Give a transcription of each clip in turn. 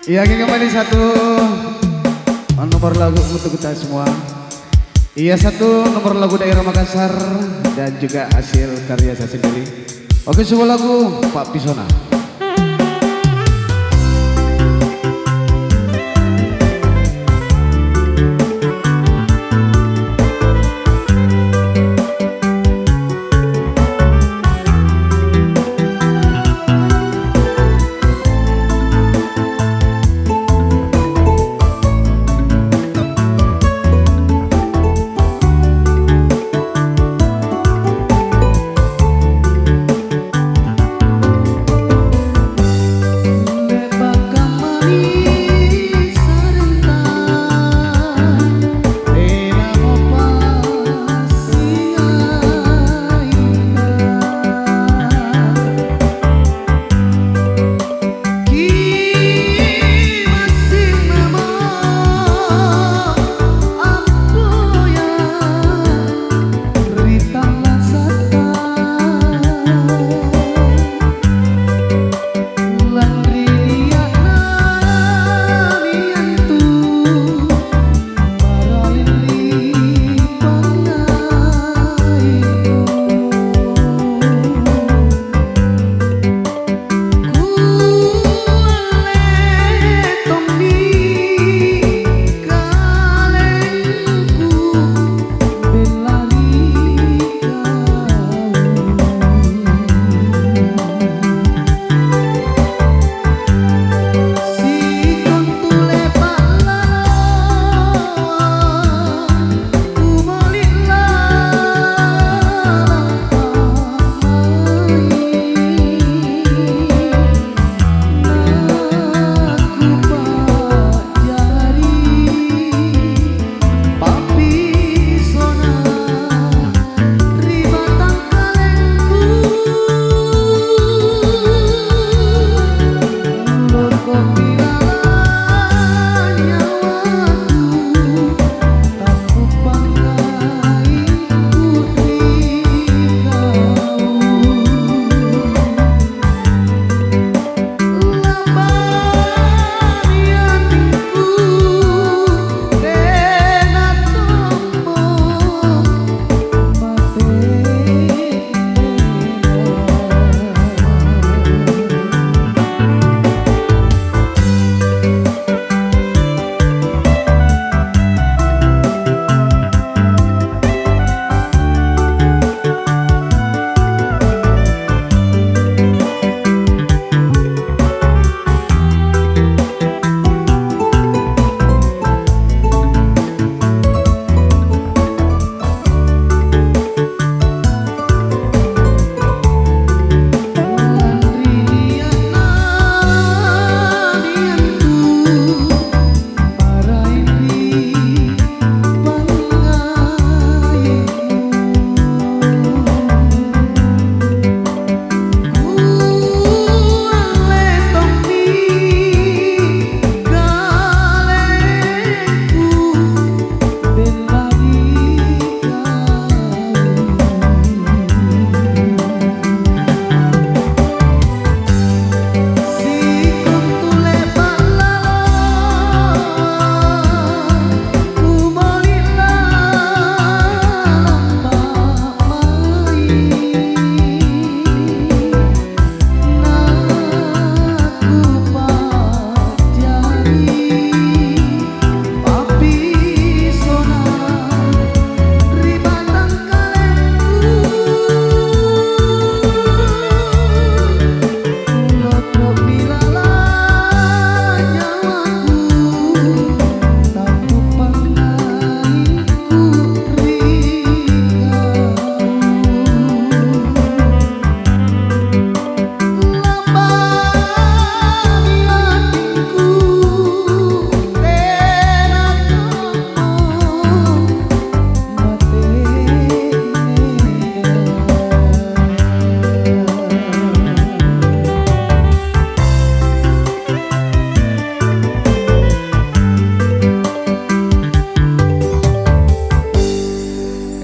Iya, kembali satu nomor lagu untuk kita semua. Iya, satu nomor lagu daerah Makassar dan juga hasil karya saya sendiri. Oke, sebuah lagu Pak Pisona.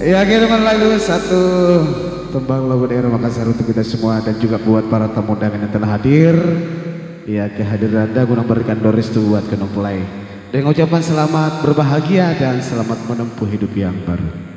Ya, kiriman lagu satu tembang lagu daerah Makassar untuk kita semua dan juga buat para tamu undangan yang telah hadir. Ya kehadiran Anda guna berikan doris tu buat kenompulai. Dengan ucapan selamat berbahagia dan selamat menempuh hidup yang baru.